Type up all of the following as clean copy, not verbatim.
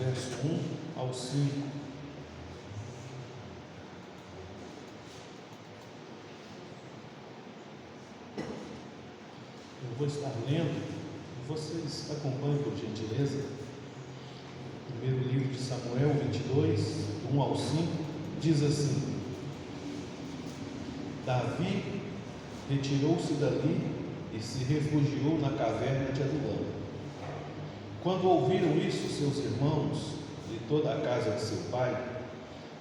verso 1 ao 5. Eu vou estar lendo e vocês acompanhem por gentileza. Primeiro livro de Samuel 22, 1 ao 5, diz assim: Davi retirou-se dali e se refugiou na caverna de Adulão. Quando ouviram isso, seus irmãos e toda a casa de seu pai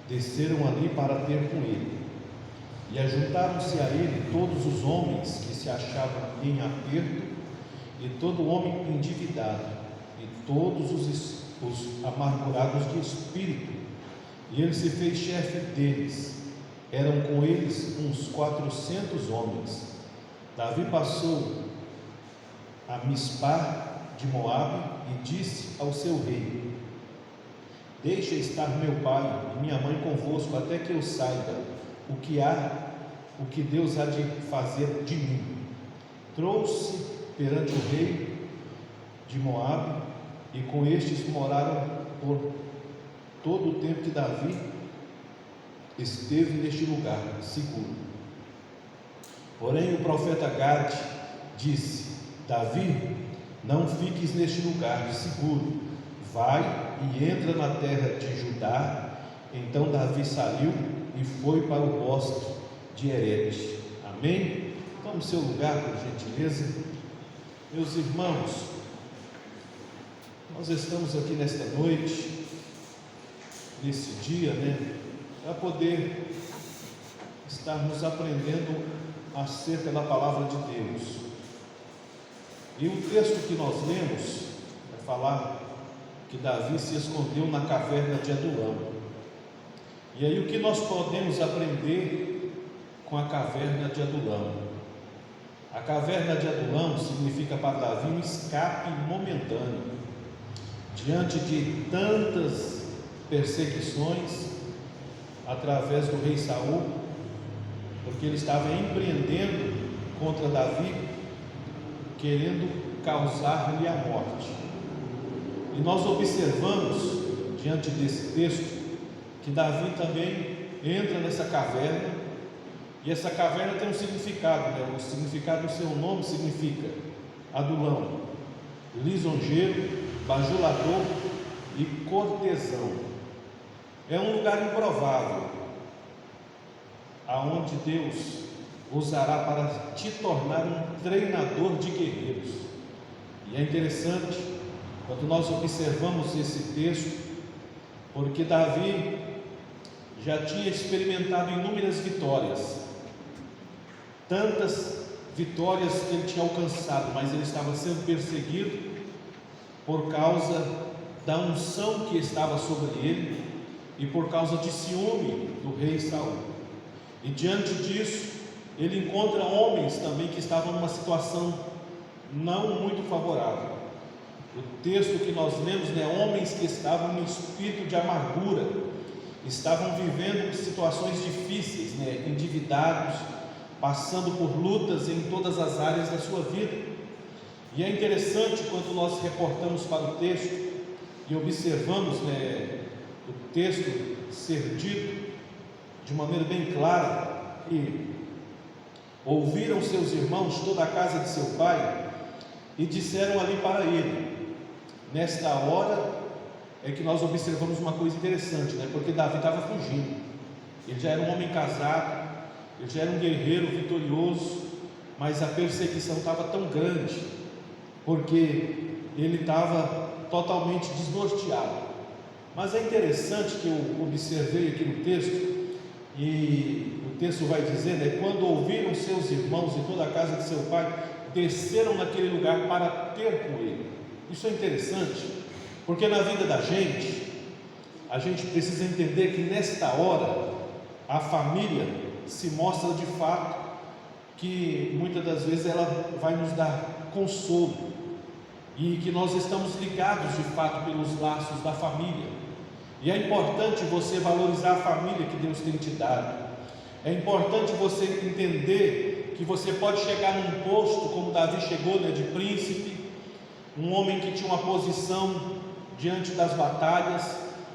desceram ali para ter com ele. E ajuntaram-se a ele todos os homens que se achavam em aperto, e todo homem endividado, e todos os amargurados de espírito. E ele se fez chefe deles. Eram com eles uns 400 homens. Davi passou a Mispá de Moabe e disse ao seu rei: Deixa estar meu pai e minha mãe convosco, até que eu saiba o que Deus há de fazer de mim. Trouxe perante o rei de Moabe, e com estes moraram por todo o tempo que Davi esteve neste lugar seguro. Porém o profeta Gade disse: Davi, não fiques neste lugar de seguro, vai e entra na terra de Judá. Então Davi saiu e foi para o bosque de Herete. Amém? Tome seu lugar, por gentileza. Meus irmãos, nós estamos aqui nesta noite, nesse dia, para poder estarmos aprendendo acerca da palavra de Deus. E o texto que nós lemos vai falar que Davi se escondeu na caverna de Adulão. E aí o que nós podemos aprender com a caverna de Adulão? A caverna de Adulão significa para Davi um escape momentâneo diante de tantas perseguições através do rei Saul, porque ele estava empreendendo contra Davi, querendo causar-lhe a morte. E nós observamos diante desse texto que Davi também entra nessa caverna, e essa caverna tem um significado, o significado do seu nome significa Adulão, lisonjeiro, bajulador e cortesão. É um lugar improvável, aonde Deus usará para te tornar um treinador de guerreiros. E é interessante quando nós observamos esse texto, porque Davi já tinha experimentado inúmeras vitórias, tantas vitórias que ele tinha alcançado, mas ele estava sendo perseguido por causa da unção que estava sobre ele e por causa de ciúme do rei Saul. E diante disso, ele encontra homens também que estavam numa situação não muito favorável. O texto que nós lemos, homens que estavam em espírito de amargura, estavam vivendo situações difíceis, endividados, passando por lutas em todas as áreas da sua vida. E é interessante quando nós reportamos para o texto e observamos o texto ser dito de maneira bem clara, que ouviram seus irmãos, toda a casa de seu pai, e disseram ali para ele. Nesta hora é que nós observamos uma coisa interessante, porque Davi estava fugindo. Ele já era um homem casado, ele já era um guerreiro vitorioso, mas a perseguição estava tão grande, porque ele estava totalmente desnorteado. Mas é interessante que eu observei aqui no texto, e o texto vai dizer, quando ouviram seus irmãos e toda a casa de seu pai, desceram naquele lugar para ter com ele. Isso é interessante, porque na vida da gente, a gente precisa entender que nesta hora, a família se mostra de fato, que muitas das vezes ela vai nos dar consolo, e que nós estamos ligados de fato pelos laços da família. E é importante você valorizar a família que Deus tem te dado. É importante você entender que você pode chegar num posto como Davi chegou, de príncipe, um homem que tinha uma posição diante das batalhas,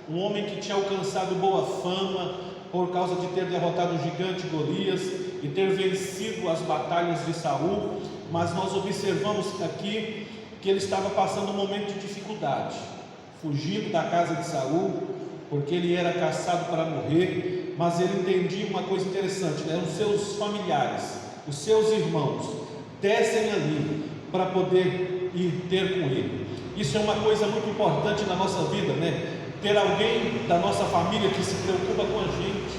um homem que tinha alcançado boa fama por causa de ter derrotado o gigante Golias e ter vencido as batalhas de Saul, mas nós observamos aqui que ele estava passando um momento de dificuldade, fugindo da casa de Saul, porque ele era caçado para morrer, mas ele entendia uma coisa interessante, né? Os seus familiares, os seus irmãos, descem ali para poder ir ter com ele. Isso é uma coisa muito importante na nossa vida, né? Ter alguém da nossa família que se preocupa com a gente,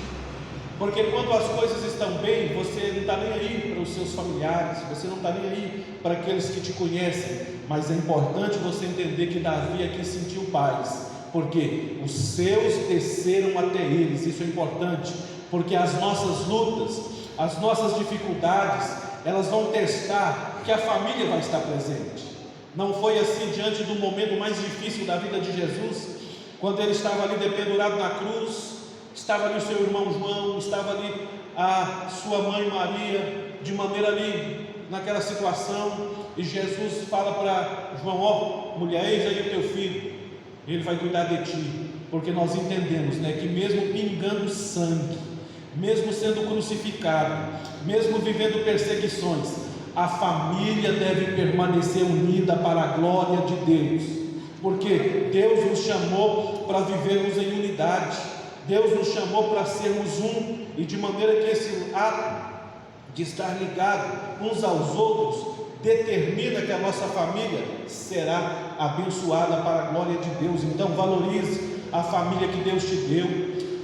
porque quando as coisas estão bem, você não está nem aí para os seus familiares, você não está nem aí para aqueles que te conhecem, mas é importante você entender que Davi aqui sentiu paz, porque os seus desceram até eles. Isso é importante, porque as nossas lutas, as nossas dificuldades, elas vão testar que a família vai estar presente. Não foi assim diante do momento mais difícil da vida de Jesus, quando ele estava ali dependurado na cruz, estava ali o seu irmão João, estava ali a sua mãe Maria, de maneira ali naquela situação, e Jesus fala para João: ó, mulher, eis aí o teu filho, ele vai cuidar de ti, porque nós entendemos, né, que mesmo pingando sangue, mesmo sendo crucificado, mesmo vivendo perseguições, a família deve permanecer unida para a glória de Deus, porque Deus nos chamou para vivermos em unidade, Deus nos chamou para sermos um, e de maneira que esse ato de estar ligado uns aos outros determina que a nossa família será abençoada para a glória de Deus. Então valorize a família que Deus te deu.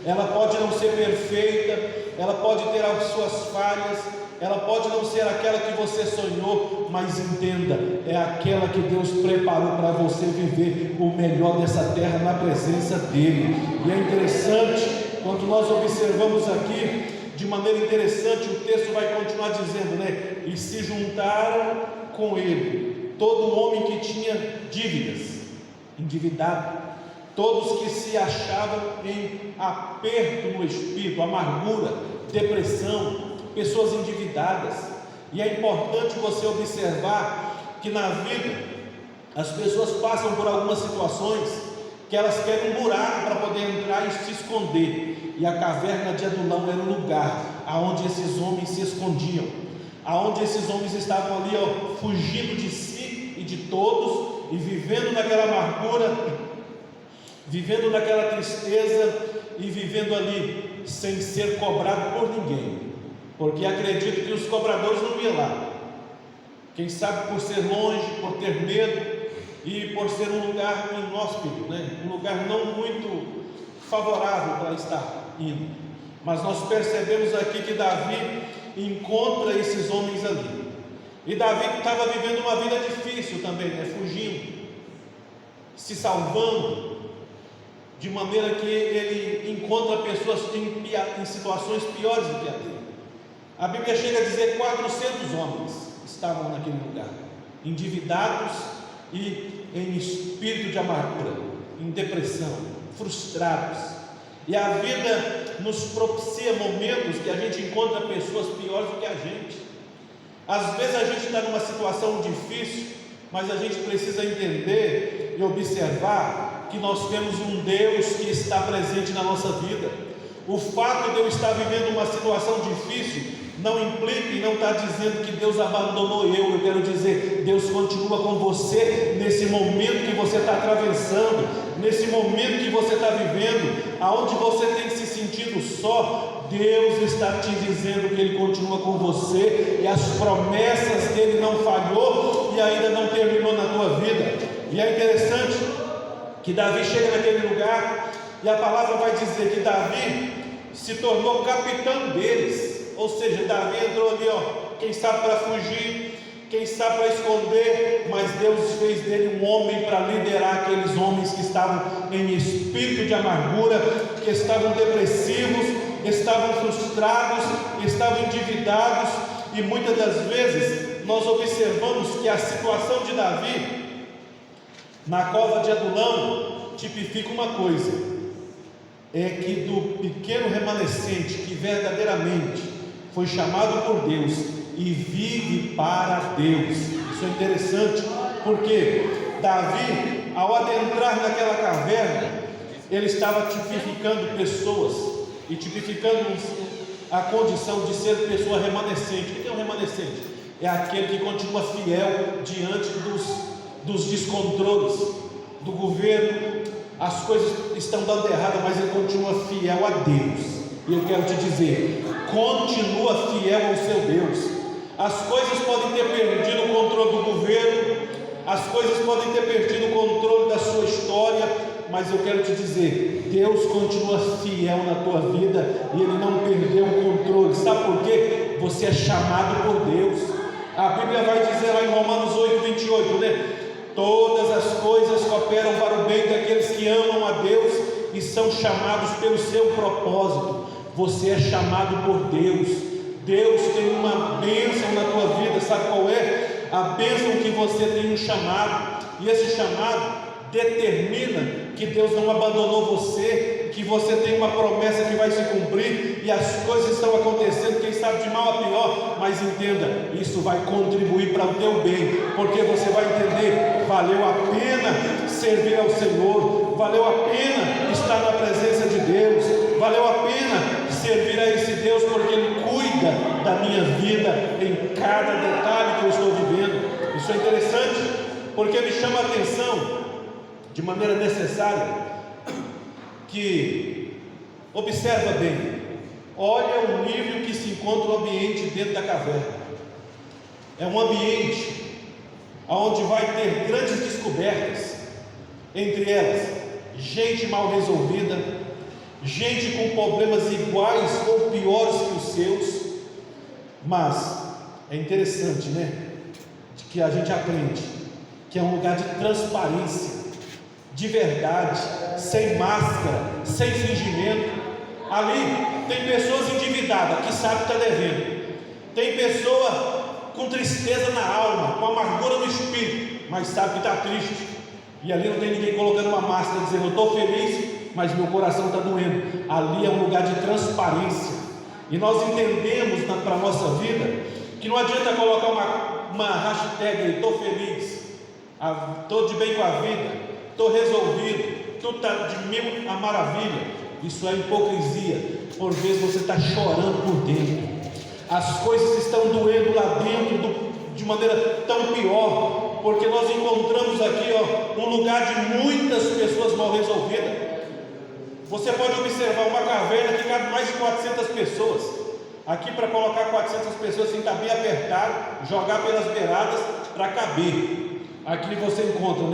Ela pode não ser perfeita, ela pode ter as suas falhas, ela pode não ser aquela que você sonhou, mas entenda, é aquela que Deus preparou para você viver o melhor dessa terra na presença dEle. E é interessante, quando nós observamos aqui, de maneira interessante, o texto vai continuar dizendo, né? E se juntaram com ele todo homem que tinha dívidas, endividado, todos que se achavam em aperto no espírito, amargura, depressão, pessoas endividadas. E é importante você observar que na vida as pessoas passam por algumas situações que elas querem um buraco para poder entrar e se esconder, e a caverna de Adulão era o lugar aonde esses homens se escondiam, aonde esses homens estavam ali, ó, fugindo de si e de todos, e vivendo naquela amargura, vivendo naquela tristeza, e vivendo ali sem ser cobrado por ninguém, porque acredito que os cobradores não iam lá, quem sabe por ser longe, por ter medo, e por ser um lugar inóspito, né? Um lugar não muito favorável para estar indo. Mas nós percebemos aqui que Davi encontra esses homens ali, e Davi estava vivendo uma vida difícil também, né? Fugindo, se salvando, de maneira que ele encontra pessoas em situações piores do que a dele. A Bíblia chega a dizer 400 homens estavam naquele lugar, endividados e em espírito de amargura, em depressão, frustrados. E a vida nos propicia momentos que a gente encontra pessoas piores do que a gente. Às vezes a gente está numa situação difícil, mas a gente precisa entender e observar que nós temos um Deus que está presente na nossa vida. O fato de eu estar vivendo uma situação difícil não implica e não está dizendo que Deus abandonou eu. Eu quero dizer, Deus continua com você nesse momento que você está atravessando, nesse momento que você está vivendo, aonde você tem se sentido só. Deus está te dizendo que Ele continua com você, e as promessas dEle não falhou e ainda não terminou na tua vida. E é interessante que Davi chega naquele lugar, e a palavra vai dizer que Davi se tornou capitão deles. Ou seja, Davi entrou ali, ó, quem sabe para fugir, quem sabe para esconder, mas Deus fez dele um homem para liderar aqueles homens que estavam em espírito de amargura, que estavam depressivos, estavam frustrados, estavam endividados. E muitas das vezes nós observamos que a situação de Davi na cova de Adulão tipifica uma coisa: é que do pequeno remanescente que verdadeiramente foi chamado por Deus e vive para Deus. Isso é interessante, porque Davi ao adentrar naquela caverna, ele estava tipificando pessoas e tipificando a condição de ser pessoa remanescente. O que é um remanescente? É aquele que continua fiel diante dos descontroles do governo. As coisas estão dando errado, mas ele continua fiel a Deus. E eu quero te dizer, continua fiel ao seu Deus. As coisas podem ter perdido o controle do governo, as coisas podem ter perdido o controle da sua história, mas eu quero te dizer, Deus continua fiel na tua vida e Ele não perdeu o controle. Sabe por quê? Você é chamado por Deus. A Bíblia vai dizer lá em Romanos 8:28, né? Todas as coisas cooperam para o bem daqueles que amam a Deus e são chamados pelo seu propósito. Você é chamado por Deus. Deus tem uma bênção na tua vida. Sabe qual é? A bênção que você tem um chamado, e esse chamado determina que Deus não abandonou você, que você tem uma promessa que vai se cumprir, e as coisas estão acontecendo, quem sabe de mal a pior, mas entenda, isso vai contribuir para o teu bem, porque você vai entender, valeu a pena servir ao Senhor, valeu a pena estar na presença de Deus, valeu a pena servir a esse Deus, porque Ele cuida da minha vida em cada detalhe que eu estou vivendo. Isso é interessante, porque me chama a atenção de maneira necessária, que observa bem, olha o nível que se encontra o ambiente dentro da caverna. É um ambiente onde vai ter grandes descobertas, entre elas, gente mal resolvida, gente com problemas iguais ou piores que os seus. Mas é interessante, né? De que a gente aprende que é um lugar de transparência, de verdade, sem máscara, sem fingimento. Ali tem pessoas endividadas que sabem que está devendo, tem pessoa com tristeza na alma, com amargura no espírito, mas sabe que está triste. E ali não tem ninguém colocando uma máscara dizendo: eu estou feliz, mas meu coração está doendo. Ali é um lugar de transparência. E nós entendemos para a nossa vida que não adianta colocar uma hashtag aí: estou feliz, estou de bem com a vida, estou resolvido, tudo está de mil a maravilha. Isso é hipocrisia. Por vezes você está chorando por dentro, as coisas estão doendo lá dentro de maneira tão pior, porque nós encontramos aqui um lugar de muitas pessoas mal resolvidas. Você pode observar uma caverna que cabe mais de 400 pessoas. Aqui, para colocar 400 pessoas, tem que estar bem apertado, jogar pelas beiradas para caber. Aqui você encontra,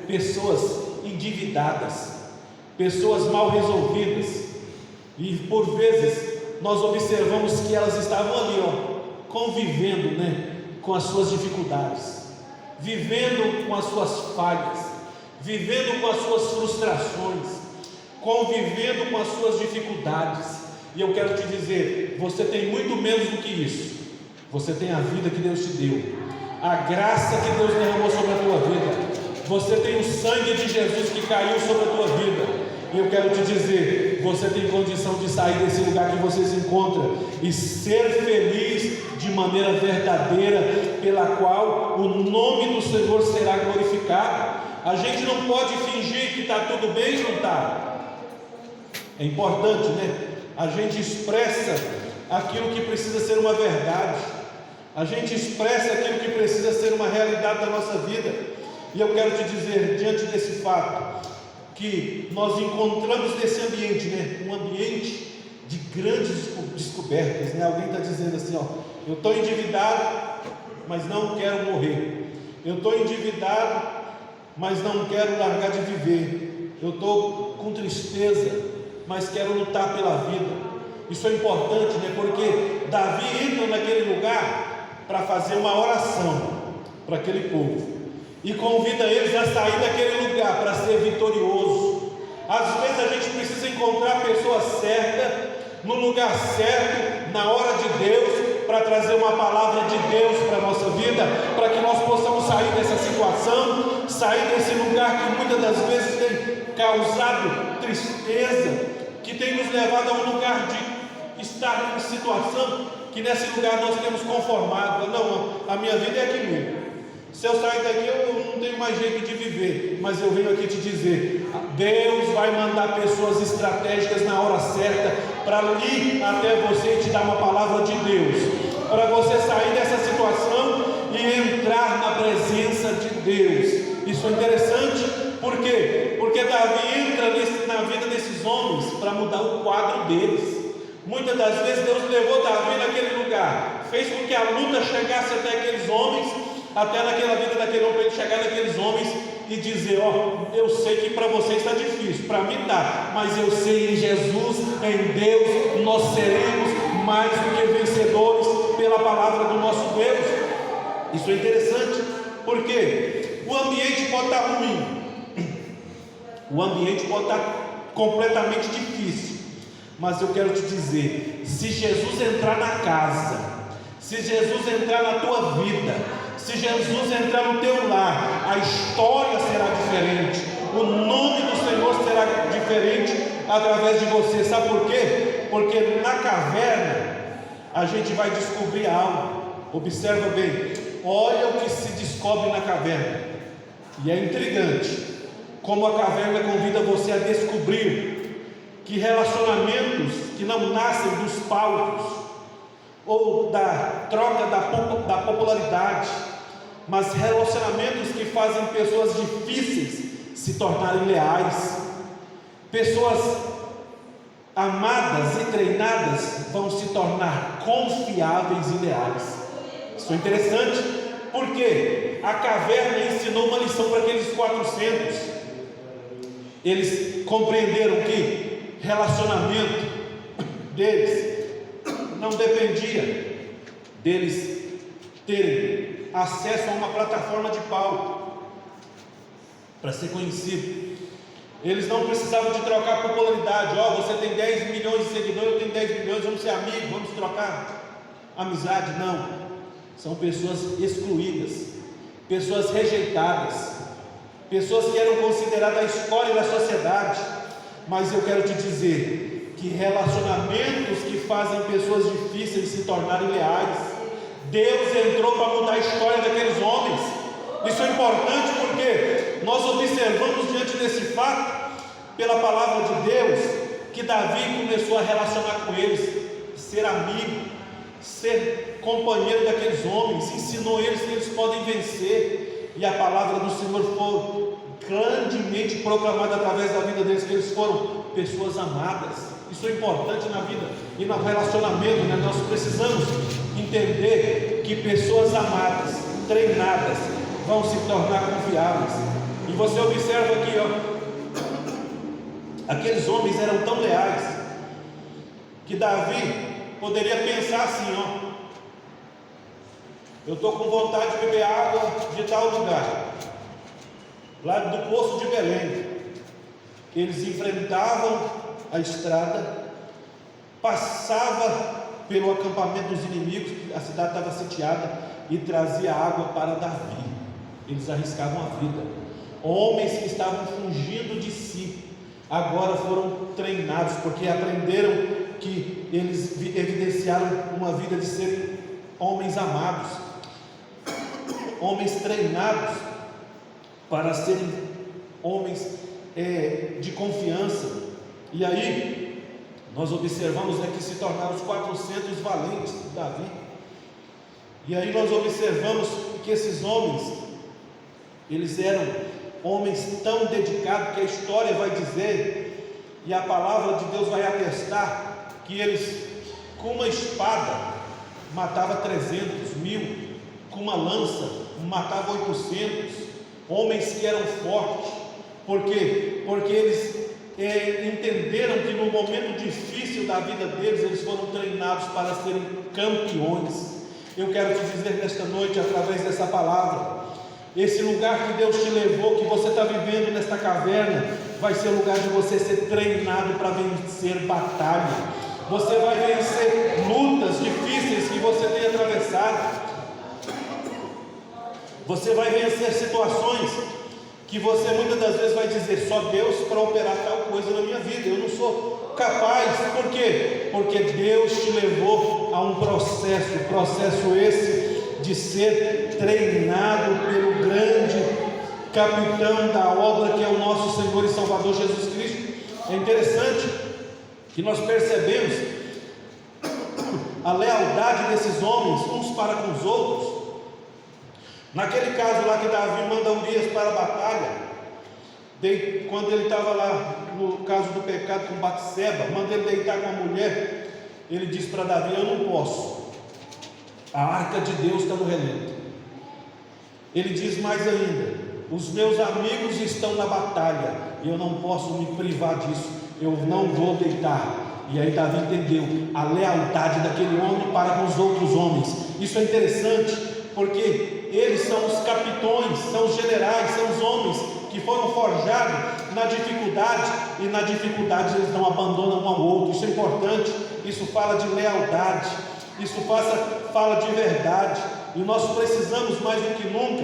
pessoas endividadas, pessoas mal resolvidas, e por vezes nós observamos que elas estavam ali, convivendo, com as suas dificuldades, vivendo com as suas falhas, vivendo com as suas frustrações, convivendo com as suas dificuldades. E eu quero te dizer, você tem muito menos do que isso. Você tem a vida que Deus te deu, a graça que Deus derramou sobre a tua vida. Você tem o sangue de Jesus que caiu sobre a tua vida. E eu quero te dizer, você tem condição de sair desse lugar que você se encontra e ser feliz de maneira verdadeira, pela qual o nome do Senhor será glorificado. A gente não pode fingir que está tudo bem e não está. É importante, a gente expressa aquilo que precisa ser uma verdade, a gente expressa aquilo que precisa ser uma realidade da nossa vida. E eu quero te dizer, diante desse fato, que nós encontramos nesse ambiente, um ambiente de grandes descobertas, Alguém está dizendo assim, eu estou endividado, mas não quero morrer. Eu estou endividado, mas não quero largar de viver. Eu estou com tristeza, mas quero lutar pela vida. Isso é importante, porque Davi entra naquele lugar para fazer uma oração para aquele povo e convida eles a sair daquele lugar para ser vitorioso. Às vezes a gente precisa encontrar a pessoa certa, no lugar certo, na hora de Deus, para trazer uma palavra de Deus para a nossa vida, para que nós possamos sair dessa situação, sair desse lugar que muitas das vezes tem causado tristeza, que tem nos levado a um lugar de estar em situação que nesse lugar nós temos conformado. Não, a minha vida é aqui mesmo. Se eu sair daqui, eu não tenho mais jeito de viver. Mas eu venho aqui te dizer: Deus vai mandar pessoas estratégicas na hora certa para ir até você e te dar uma palavra de Deus, para você sair dessa situação e entrar na presença de Deus. Isso é interessante, por quê? Porque Davi entra na vida desses homens para mudar o quadro deles. Muitas das vezes Deus levou Davi naquele lugar, fez com que a luta chegasse até aqueles homens, até naquela vida daquele homem, para ele chegar naqueles homens e dizer: ó, eu sei que para você está difícil, para mim está, mas eu sei, em Jesus, em Deus, nós seremos mais do que vencedores pela palavra do nosso Deus. Isso é interessante, porque o ambiente pode estar ruim, o ambiente pode estar completamente difícil, mas eu quero te dizer: se Jesus entrar na casa, se Jesus entrar na tua vida, se Jesus entrar no teu lar, a história será diferente, o nome do Senhor será diferente através de você. Sabe por quê? Porque na caverna a gente vai descobrir algo. Observa bem, olha o que se descobre na caverna, e é intrigante como a caverna convida você a descobrir que relacionamentos que não nascem dos palcos ou da troca da popularidade, mas relacionamentos que fazem pessoas difíceis se tornarem leais. Pessoas amadas e treinadas vão se tornar confiáveis e leais. Isso é interessante, porque a caverna ensinou uma lição para aqueles 400. Eles compreenderam que relacionamento deles não dependia deles terem acesso a uma plataforma de palco para ser conhecido. Eles não precisavam de trocar popularidade. Ó, você tem 10 milhões de seguidores, eu tenho 10 milhões, vamos ser amigos, vamos trocar amizade. Não, são pessoas excluídas, pessoas rejeitadas, pessoas que eram consideradas a escória da sociedade. Mas eu quero te dizer que relacionamentos que fazem pessoas difíceis se tornarem leais, Deus entrou para mudar a história daqueles homens. Isso é importante porque nós observamos diante desse fato, pela palavra de Deus, que Davi começou a relacionar com eles, ser amigo, ser companheiro daqueles homens, ensinou eles que eles podem vencer, e a palavra do Senhor foi grandemente proclamada através da vida deles, que eles foram pessoas amadas. Isso é importante na vida e no relacionamento, né? Nós precisamos entender que pessoas amadas, treinadas, vão se tornar confiáveis. E você observa aqui, ó, aqueles homens eram tão leais que Davi poderia pensar assim: ó, eu estou com vontade de beber água de tal lugar, lá do poço de Belém. Eles enfrentavam a estrada, passava pelo acampamento dos inimigos, a cidade estava sitiada, e trazia água para Davi. Eles arriscavam a vida. Homens que estavam fugindo de si, agora foram treinados, porque aprenderam que eles evidenciaram uma vida de ser homens amados, homens treinados para serem homens de confiança. E aí nós observamos, né, que se tornaram os 400 valentes de Davi. E aí nós observamos que esses homens, eles eram homens tão dedicados que a história vai dizer, e a palavra de Deus vai atestar, que eles com uma espada matavam 300, 1000, com uma lança matavam 800, homens que eram fortes. Por quê? Porque eles entenderam que no momento difícil da vida deles, eles foram treinados para serem campeões. Eu quero te dizer nesta noite, através dessa palavra, esse lugar que Deus te levou, que você está vivendo nesta caverna, vai ser o lugar de você ser treinado para vencer batalha. Você vai vencer lutas difíceis que você tem atravessado. Você vai vencer situações que você muitas das vezes vai dizer: só Deus para operar tal coisa na minha vida, eu não sou capaz. Por quê? Porque Deus te levou a um processo esse de ser treinado pelo grande capitão da obra, que é o nosso Senhor e Salvador Jesus Cristo. É interessante que nós percebemos a lealdade desses homens uns para com os outros. Naquele caso lá que Davi manda Urias para a batalha, quando ele estava lá no caso do pecado com Batseba, manda ele deitar com a mulher, ele diz para Davi: eu não posso, a arca de Deus está no relento. Ele diz mais ainda: os meus amigos estão na batalha e eu não posso me privar disso, eu não vou deitar. E aí Davi entendeu a lealdade daquele homem para com os outros homens. Isso é interessante, porque eles são os capitões, são os generais, são os homens que foram forjados na dificuldade, e na dificuldade eles não abandonam um ao outro. Isso é importante, isso fala de lealdade, isso fala de verdade. E nós precisamos mais do que nunca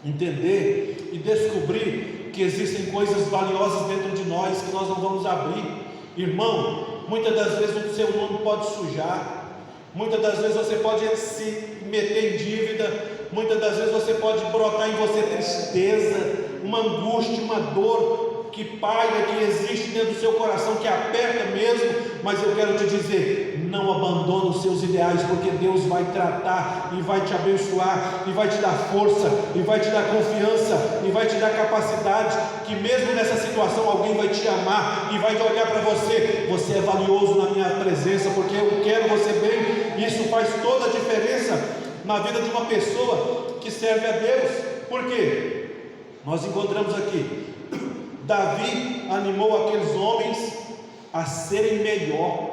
entender e descobrir que existem coisas valiosas dentro de nós que nós não vamos abrir. Irmão, muitas das vezes o seu nome pode sujar, muitas das vezes você pode se meter em dívida, muitas das vezes você pode brotar em você tristeza, uma angústia, uma dor que paira, que existe dentro do seu coração, que aperta mesmo. Mas eu quero te dizer: não abandone os seus ideais, porque Deus vai tratar e vai te abençoar, e vai te dar força, e vai te dar confiança, e vai te dar capacidade, que mesmo nessa situação alguém vai te amar e vai olhar para você: você é valioso na minha presença, porque eu quero você bem. Isso faz toda a diferença na vida de uma pessoa que serve a Deus. Por quê? Nós encontramos aqui, Davi animou aqueles homens a serem melhor.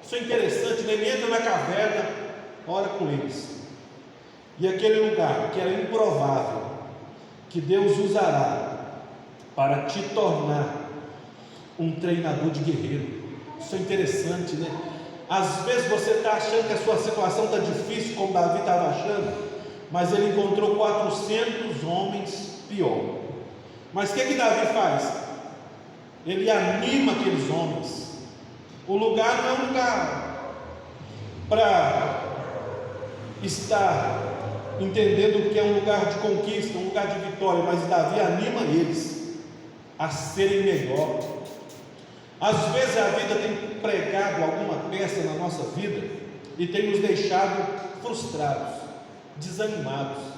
Isso é interessante, né? Ele entra na caverna, ora com eles, e aquele lugar que era improvável, que Deus usará para te tornar um treinador de guerreiro. Isso é interessante, né? Às vezes você está achando que a sua situação está difícil, como Davi estava achando, mas ele encontrou 400 homens pior. Mas o que Davi faz? Ele anima aqueles homens. O lugar não é um lugar para estar entendendo que é um lugar de conquista, um lugar de vitória, mas Davi anima eles a serem melhor. Às vezes a vida tem pregado alguma peça na nossa vida e tem nos deixado frustrados, desanimados.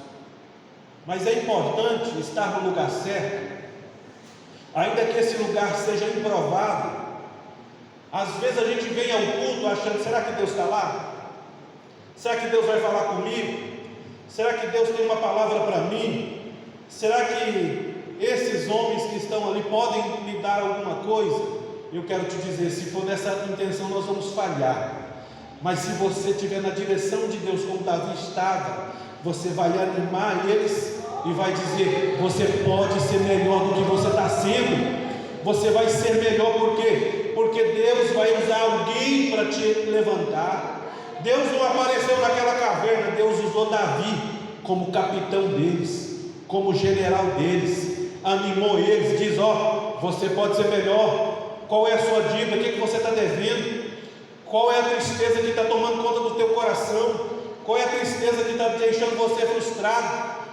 Mas é importante estar no lugar certo, ainda que esse lugar seja improvável. Às vezes a gente vem ao culto achando: será que Deus está lá? Será que Deus vai falar comigo? Será que Deus tem uma palavra para mim? Será que esses homens que estão ali podem me dar alguma coisa? Eu quero te dizer, se for nessa intenção, nós vamos falhar. Mas se você estiver na direção de Deus, como Davi estava, você vai animar eles e vai dizer: você pode ser melhor do que você está sendo. Você vai ser melhor, por quê? Porque Deus vai usar alguém para te levantar. Deus não apareceu naquela caverna, Deus usou Davi como capitão deles, como general deles, animou eles, diz: ó, você pode ser melhor. Qual é a sua dívida? O que você está devendo? Qual é a tristeza que está tomando conta do teu coração? Qual é a tristeza que está deixando você frustrado?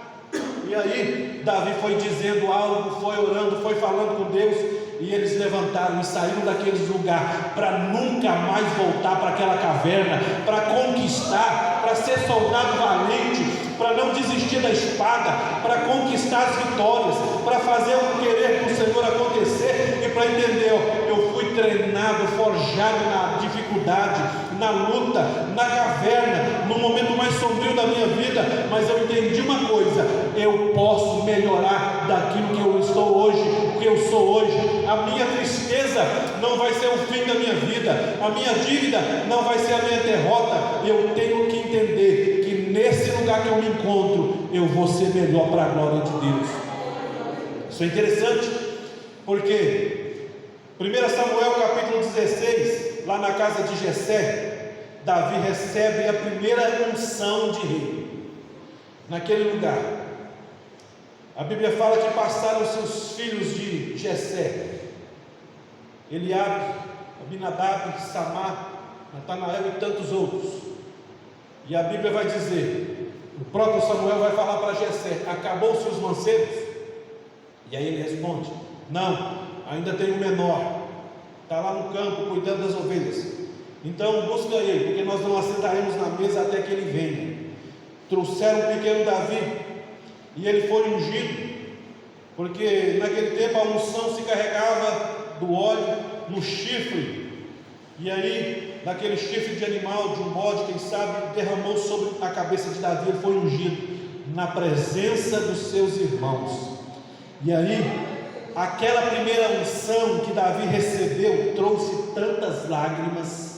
E aí Davi foi dizendo algo, foi orando, foi falando com Deus, e eles levantaram e saíram daqueles lugares para nunca mais voltar para aquela caverna, para conquistar, para ser soldado valente, para não desistir da espada, para conquistar as vitórias, para fazer o querer do Senhor acontecer, e para entender: eu fui treinado, forjado na dificuldade, na luta, na caverna, no momento mais sombrio da minha vida, mas eu entendi uma coisa: eu posso melhorar daquilo que eu estou hoje, o que eu sou hoje. A minha tristeza não vai ser o fim da minha vida, a minha dívida não vai ser a minha derrota. Eu tenho que entender que nesse lugar que eu me encontro, eu vou ser melhor para a glória de Deus. Isso é interessante, porque 1 Samuel capítulo 16, lá na casa de Jessé, Davi recebe a primeira unção de rei naquele lugar. A Bíblia fala que passaram-se os filhos de Jessé, Eliabe, Abinadab, Samar, Natanael e tantos outros. E a Bíblia vai dizer próprio Samuel vai falar para Jessé: acabou-se os mancebos? E aí ele responde: não, ainda tem um menor, está lá no campo cuidando das ovelhas. Então busca ele, porque nós não assentaremos na mesa até que ele venha. Trouxeram o pequeno Davi, e ele foi ungido, porque naquele tempo a unção se carregava do óleo no chifre, e aí daquele chifre de animal, de um bode, quem sabe, derramou sobre a cabeça de Davi. Ele foi ungido na presença dos seus irmãos. E aí aquela primeira unção que Davi recebeu trouxe tantas lágrimas,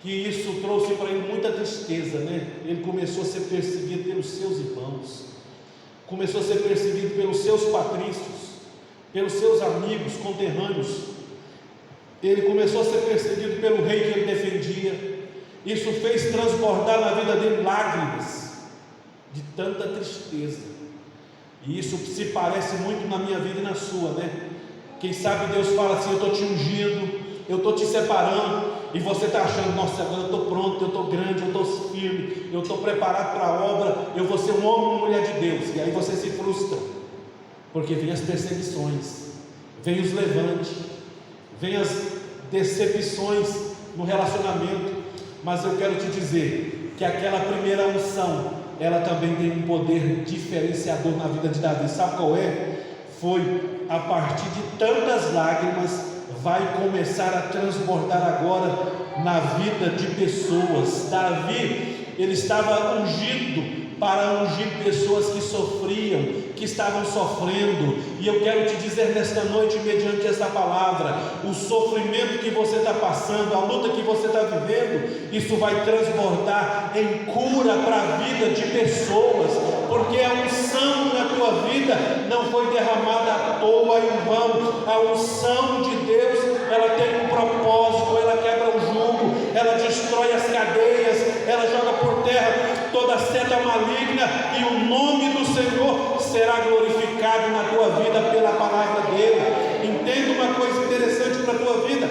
que isso trouxe para ele muita tristeza, né? Ele começou a ser perseguido pelos seus irmãos, começou a ser perseguido pelos seus patrícios, pelos seus amigos conterrâneos. Ele começou a ser perseguido pelo rei que ele defendia. Isso fez transbordar na vida dele lágrimas de tanta tristeza. E isso se parece muito na minha vida e na sua, né? Quem sabe Deus fala assim: eu estou te ungindo, eu estou te separando, e você está achando: nossa, agora eu estou pronto, eu estou grande, eu estou firme, eu estou preparado para a obra, eu vou ser um homem e uma mulher de Deus. E aí você se frustra, porque vem as perseguições, vem os levantes, vem as decepções no relacionamento. Mas eu quero te dizer que aquela primeira unção, ela também tem um poder diferenciador na vida de Davi. Sabe qual é? Foi a partir de tantas lágrimas, vai começar a transbordar agora na vida de pessoas. Davi, ele estava ungido para ungir pessoas que sofriam, que estavam sofrendo. E eu quero te dizer nesta noite, mediante essa palavra, o sofrimento que você está passando, a luta que você está vivendo, isso vai transbordar em cura para a vida de pessoas, porque a unção na tua vida não foi derramada à toa, em vão. A unção de Deus, ela tem um propósito, ela quebra o jugo, ela destrói as cadeias, ela joga por terra toda seta maligna, e o nome do Senhor será glorificado na tua vida pela palavra dele. Entenda uma coisa interessante para a tua vida: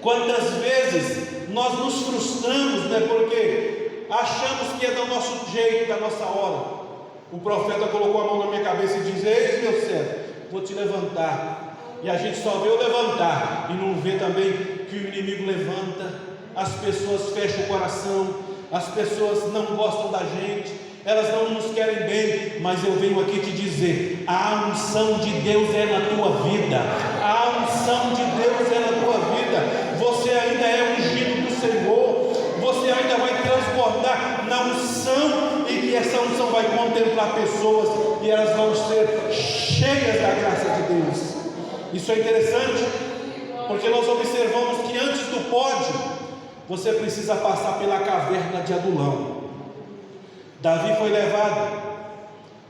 quantas vezes nós nos frustramos, né? Porque achamos que é do nosso jeito, da nossa hora. O profeta colocou a mão na minha cabeça e diz: eis, meu servo, vou te levantar. E a gente só vê o levantar, e não vê também que o inimigo levanta. As pessoas fecham o coração, as pessoas não gostam da gente, elas não nos querem bem. Mas eu venho aqui te dizer: a unção de Deus é na tua vida, a unção de Deus é na tua vida. Você ainda é ungido do Senhor, você ainda vai transbordar na unção, e que essa unção vai contemplar pessoas, e elas vão ser cheias da graça de Deus. Isso é interessante, porque nós observamos que antes do pódio, você precisa passar pela caverna de Adulão. Davi foi levado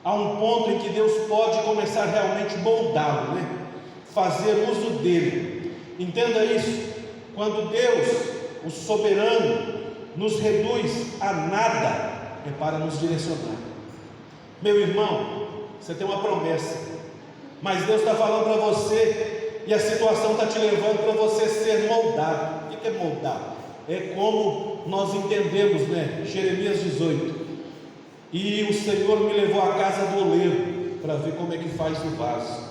a um ponto em que Deus pode começar realmente a moldá-lo, né? Fazer uso dele. Entenda isso: quando Deus, o soberano, nos reduz a nada, é para nos direcionar. Meu irmão, você tem uma promessa, mas Deus está falando para você, e a situação está te levando para você ser moldado. O que é moldado? É como nós entendemos, né? Jeremias 18: e o Senhor me levou à casa do oleiro para ver como é que faz o vaso.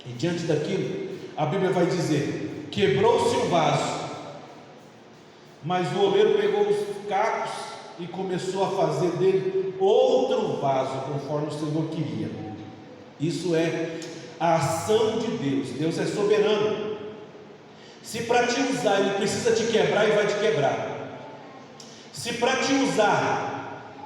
E diante daquilo, a Bíblia vai dizer: quebrou-se o vaso, mas o oleiro pegou os cacos e começou a fazer dele outro vaso, conforme o Senhor queria. Isso é a ação de Deus. Deus é soberano. Se para te usar Ele precisa te quebrar, Ele vai te quebrar. Se para te usar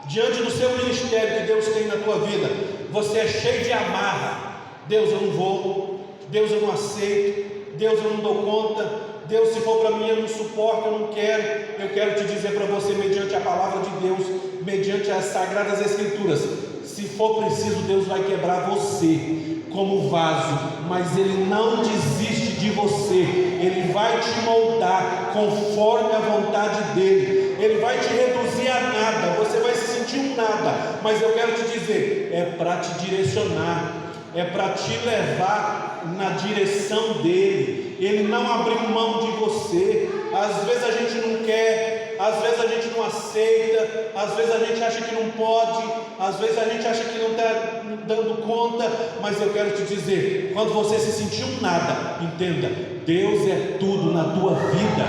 diante do seu ministério que Deus tem na tua vida, você é cheio de amarra: Deus, eu não vou, Deus, eu não aceito, Deus, eu não dou conta, Deus, se for para mim eu não suporto, eu não quero. Eu quero te dizer para você, mediante a palavra de Deus, mediante as sagradas escrituras, se for preciso, Deus vai quebrar você como vaso, mas Ele não desiste de você. Ele vai te moldar conforme a vontade dEle. Ele vai te reduzir a nada, você vai se sentir um nada, mas eu quero te dizer, é para te direcionar, é para te levar na direção dEle. Ele não abriu mão de você. Às vezes a gente não quer, às vezes a gente não aceita, às vezes a gente acha que não pode, às vezes a gente acha que não está dando conta, mas eu quero te dizer, quando você se sentir um nada, entenda, Deus é tudo na tua vida.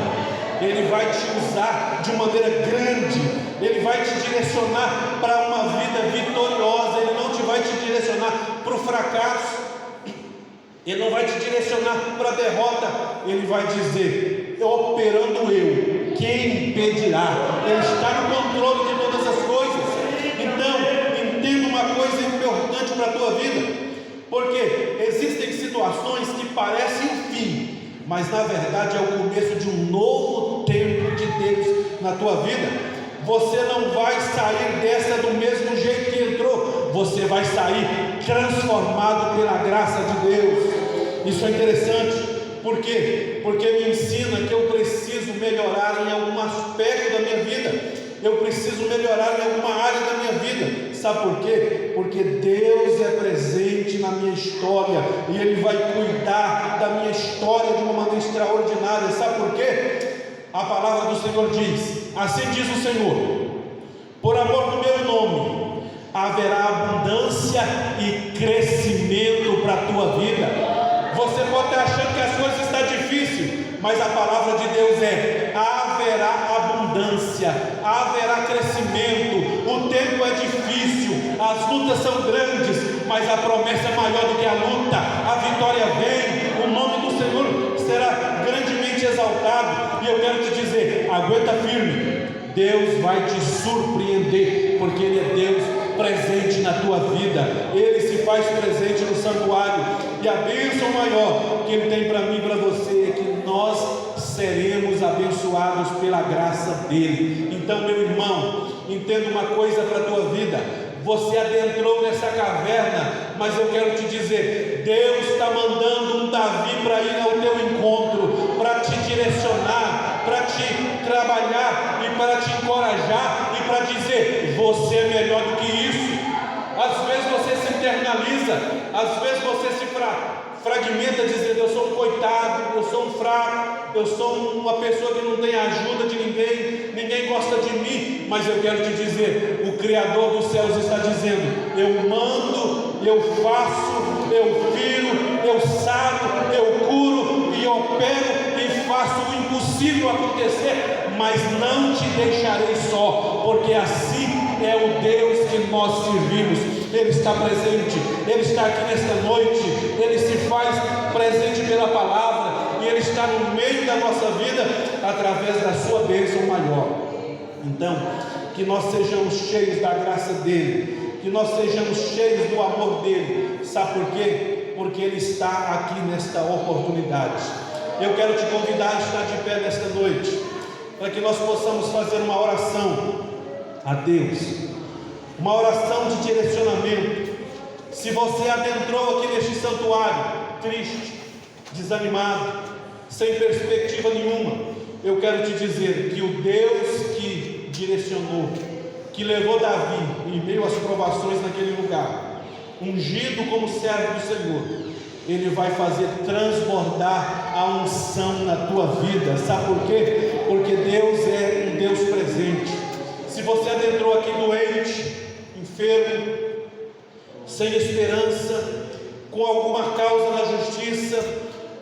Ele vai te usar de maneira grande, Ele vai te direcionar para uma vida vitoriosa, Ele não te vai te direcionar para o fracasso, Ele não vai te direcionar para a derrota, Ele vai dizer, operando eu, quem impedirá? Ele está no controle de todas as coisas. Então, entenda uma coisa importante para a tua vida, porque existem situações que parecem o fim, mas na verdade é o começo de um novo tempo de Deus na tua vida. Você não vai sair dessa do mesmo jeito que entrou, você vai sair transformado pela graça de Deus. Isso é interessante, por quê? Porque me ensina que eu preciso melhorar em algum aspecto da minha vida, eu preciso melhorar em alguma área da minha vida. Sabe por quê? Porque Deus é presente na minha história e Ele vai cuidar da minha história de uma maneira extraordinária. Sabe por quê? A palavra do Senhor diz, assim diz o Senhor, por amor do meu nome haverá abundância e crescimento para a tua vida. Você pode estar achando que as coisas estão difíceis, mas a palavra de Deus é, haverá abundância, haverá crescimento. O tempo é difícil, as lutas são grandes, mas a promessa é maior do que a luta, a vitória vem, o nome do Senhor será grandemente exaltado. E eu quero te dizer, aguenta firme, Deus vai te surpreender, porque Ele é Deus presente na tua vida, Ele se faz presente no santuário, e a bênção maior que Ele tem para mim e para você é que nós seremos abençoados pela graça dEle. Então, meu irmão, entenda uma coisa para a tua vida, você adentrou nessa caverna, mas eu quero te dizer, Deus está mandando um Davi para ir ao teu encontro, para te direcionar, para te trabalhar e para te encorajar e para dizer, você é melhor do que isso. Às vezes você se internaliza, às vezes você se fragmenta dizendo, eu sou um coitado, eu sou um fraco, eu sou uma pessoa que não tem ajuda de ninguém gosta de mim. Mas eu quero te dizer, o Criador dos céus está dizendo, eu mando, eu faço, eu viro, eu saro, eu curo e opero e faço o impossível acontecer, mas não te deixarei só, porque assim é o Deus que nós servimos. Ele está presente, Ele está aqui nesta noite, Ele se faz presente pela palavra, e Ele está no meio da nossa vida, através da sua bênção maior. Então, que nós sejamos cheios da graça dEle, que nós sejamos cheios do amor dEle. Sabe por quê? Porque Ele está aqui nesta oportunidade. Eu quero te convidar a estar de pé nesta noite, para que nós possamos fazer uma oração a Deus, uma oração de direcionamento. Se você adentrou aqui neste santuário triste, desanimado, sem perspectiva nenhuma, eu quero te dizer que o Deus que direcionou, que levou Davi em meio às provações naquele lugar, ungido como servo do Senhor, Ele vai fazer transbordar a unção na tua vida. Sabe por quê? Porque Deus é um Deus presente. Se você adentrou aqui doente, enfermo, sem esperança, com alguma causa na justiça,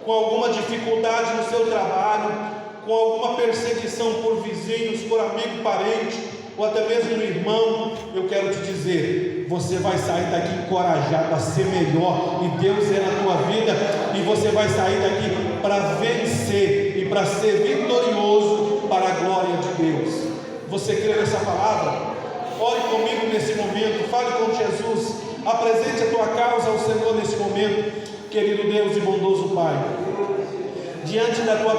com alguma dificuldade no seu trabalho, com alguma perseguição por vizinhos, por amigo, parente, ou até mesmo no irmão, eu quero te dizer, você vai sair daqui encorajado a ser melhor, e Deus é na tua vida, e você vai sair daqui para vencer e para ser vitorioso para a glória de Deus. Você crê nessa palavra? Ore comigo nesse momento, fale com Jesus, apresente a tua causa ao Senhor nesse momento. Querido Deus e bondoso Pai, diante da tua presença,